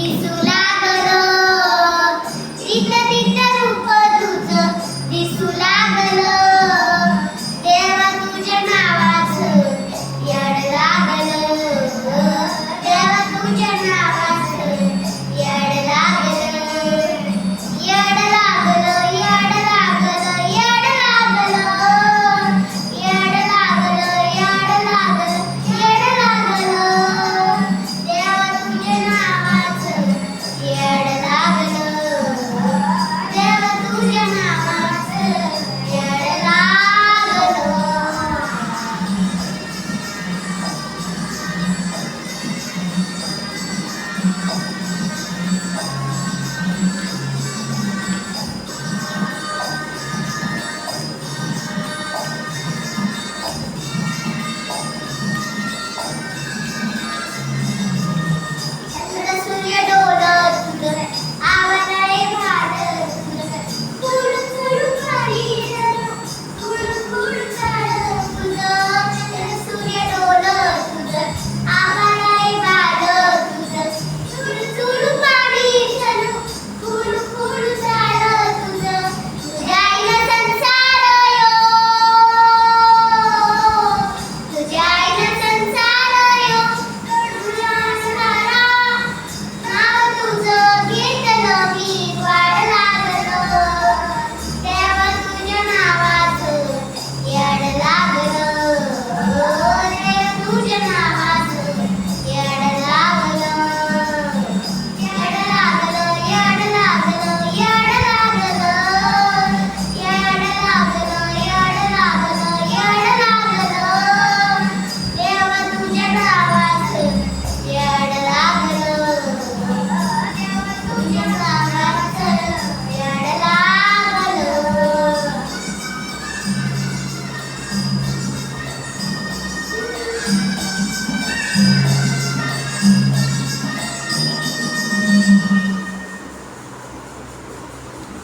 दिसू लागलं तिथं तिथं रूप तुझं दिसू लागलं देवा तुझ्या नावाचं येड लागलं देवा तुझ्या नावाचं येड लागलं येड लागलं येड लागलं येड लागलं येड लागलं येड लागलं येड लागलं देवा तुझ्या नावाचं येड लागलं देवा तुझ्या नावाचं येड लागलं.